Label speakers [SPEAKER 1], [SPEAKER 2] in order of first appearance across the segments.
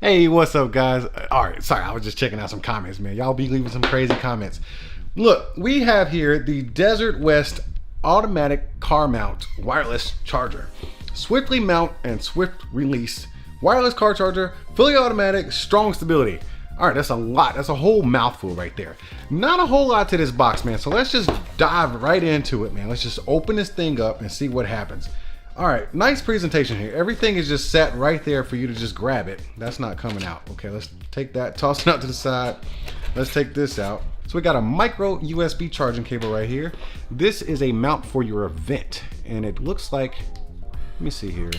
[SPEAKER 1] Hey, what's up, guys? All right, sorry, I was just checking out some comments, man. Y'all be leaving some crazy comments. Look, we have here the DesertWest automatic car mount wireless charger. Swiftly mount and swift release. Wireless car charger, fully automatic, strong stability. All right, that's a lot. That's a whole mouthful right there. Not a whole lot to this box, man. So let's just dive right into it, man. Let's just open this thing up and see what happens. All right, nice presentation here. Everything is just set right there for you to just grab it. That's not coming out. Okay, let's take that, toss it out to the side. Let's take this out. So we got a micro USB charging cable right here. This is a mount for your event. And it looks like, let me see here.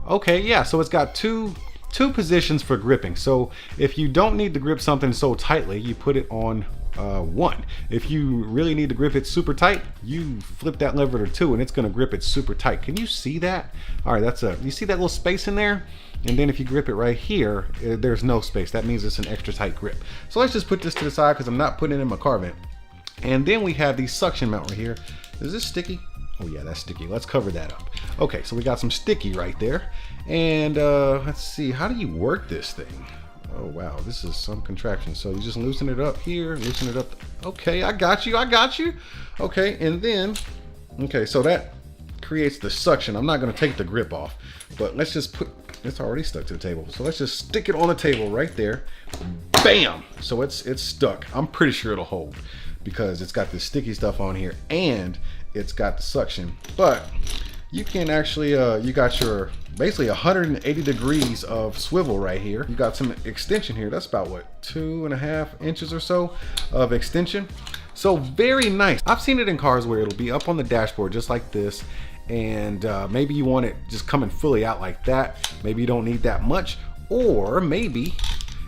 [SPEAKER 1] Okay, yeah, so it's got two positions for gripping. So if you don't need to grip something so tightly, you put it on one. If you really need to grip it super tight, you flip that lever to two and it's gonna grip it super tight. Can you see that? All right, you see that little space in there? And then if you grip it right here, there's no space. That means it's an extra tight grip. So let's just put this to the side because I'm not putting it in my car vent. And then we have the suction mount right here. Is this sticky? Oh yeah, that's sticky. Let's cover that up. Okay, so we got some sticky right there. And let's see, how do you work this thing? Oh wow, this is some contraption. So you just loosen it up here, loosen it up. Okay, I got you. Okay, and then, okay, so that creates the suction. I'm not gonna take the grip off, but let's just put, it's already stuck to the table. So let's just stick it on the table right there. Bam! So it's stuck. I'm pretty sure it'll hold because it's got this sticky stuff on here and it's got the suction. But you can actually, you got your basically 180 degrees of swivel right here. You got some extension here. That's about what, 2.5 inches or so of extension. So very nice. I've seen it in cars where it'll be up on the dashboard just like this. And maybe you want it just coming fully out like that. Maybe you don't need that much. Or maybe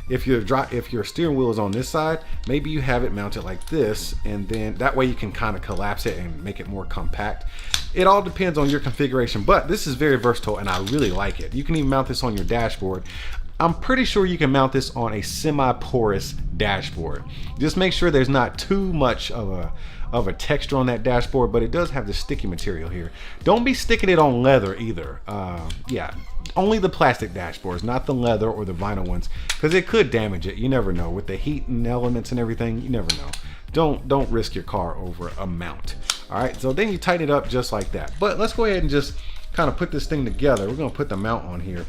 [SPEAKER 1] if your steering wheel is on this side, maybe you have it mounted like this, and then that way you can kind of collapse it and make it more compact. It all depends on your configuration, but this is very versatile and I really like it. You can even mount this on your dashboard. I'm pretty sure you can mount this on a semi-porous dashboard. Just make sure there's not too much of a texture on that dashboard, but it does have the sticky material here. Don't be sticking it on leather either. Yeah, only the plastic dashboards, not the leather or the vinyl ones, because it could damage it. You never know. With the heat and elements and everything, you never know. Don't risk your car over a mount. All right, so then you tighten it up just like that. But let's go ahead and just kind of put this thing together. We're gonna put the mount on here.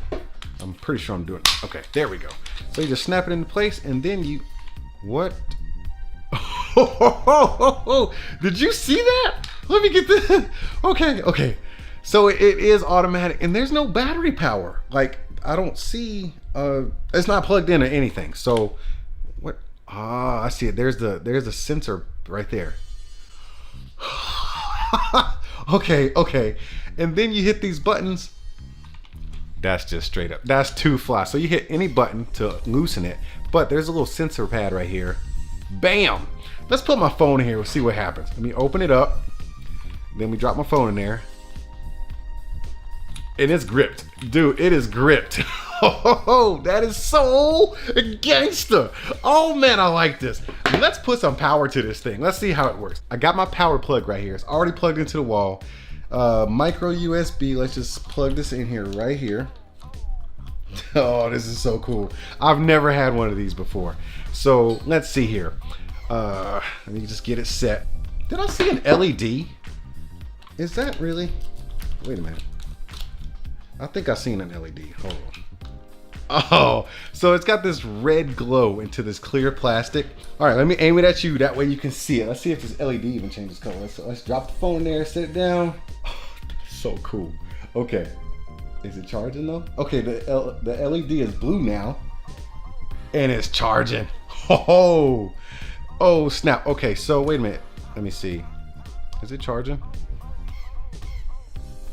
[SPEAKER 1] I'm pretty sure I'm doing it. Okay, there we go. So you just snap it into place and then you, what? Did you see that? Let me get this. Okay. So it is automatic and there's no battery power. Like I don't see, it's not plugged in or anything. So what? Ah, I see it. There's a sensor right there. Okay. And then you hit these buttons. That's just straight up. That's too fly. So you hit any button to loosen it, but there's a little sensor pad right here. Bam! Let's put my phone in here. We'll see what happens. Let me open it up. Then we drop my phone in there. And it's gripped. Dude, it is gripped. Oh, that is so gangster. Oh man, I like this. Let's put some power to this thing. Let's see how it works. I got my power plug right here. It's already plugged into the wall. Micro USB. Let's just plug this in here right here. Oh, this is so cool. I've never had one of these before. So let's see here. Let me just get it set. Did I see an LED? Is that really? Wait a minute. I think I seen an LED. Hold on. Oh, so it's got this red glow into this clear plastic. All right, let me aim it at you. That way you can see it. Let's see if this LED even changes color. Let's drop the phone there, set it down. Oh, so cool. Okay, is it charging though? Okay, the LED is blue now, and it's charging. Oh snap. Okay, so wait a minute. Let me see. Is it charging?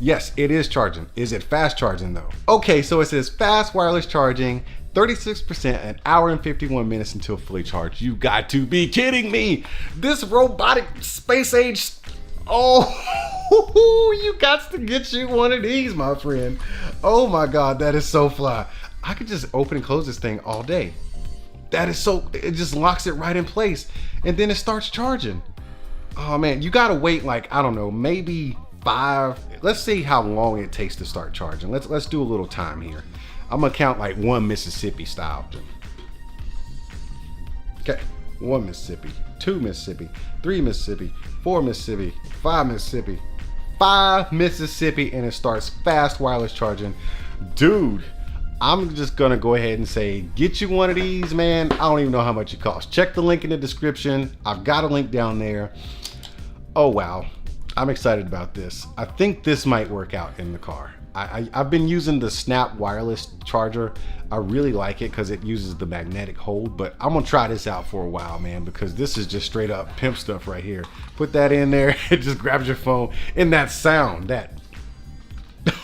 [SPEAKER 1] Yes, it is charging. Is it fast charging though? Okay, so it says fast wireless charging, 36%, an hour and 51 minutes until fully charged. You got to be kidding me. This robotic space age, oh, you got to get you one of these, my friend. Oh my God, that is so fly. I could just open and close this thing all day. That is so, it just locks it right in place and then it starts charging. Oh man, you gotta wait like, I don't know, maybe 5. Let's see how long it takes to start charging. Let's do a little time here. I'm gonna count like 1 Mississippi style. Okay, 1 Mississippi, 2 Mississippi, 3 Mississippi, 4 Mississippi, 5 Mississippi, 5 Mississippi, and it starts fast wireless charging. Dude, I'm just gonna go ahead and say, get you one of these, man. I don't even know how much it costs. Check the link in the description. I've got a link down there. Oh wow, I'm excited about this. I think this might work out in the car. I've been using the Snap wireless charger. I really like it because it uses the magnetic hold, but I'm gonna try this out for a while, man, because this is just straight up pimp stuff right here. Put that in there, it just grabs your phone, and that sound, that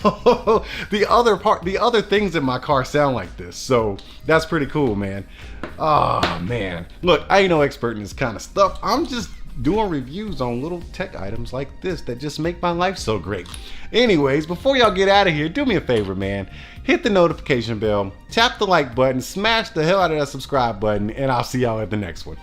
[SPEAKER 1] the other things in my car sound like this, so that's pretty cool, man. Oh man, look, I ain't no expert in this kind of stuff. I'm just doing reviews on little tech items like this that just make my life so great. Anyways, before y'all get out of here, do me a favor, man. Hit the notification bell, tap the like button, smash the hell out of that subscribe button, and I'll see y'all at the next one.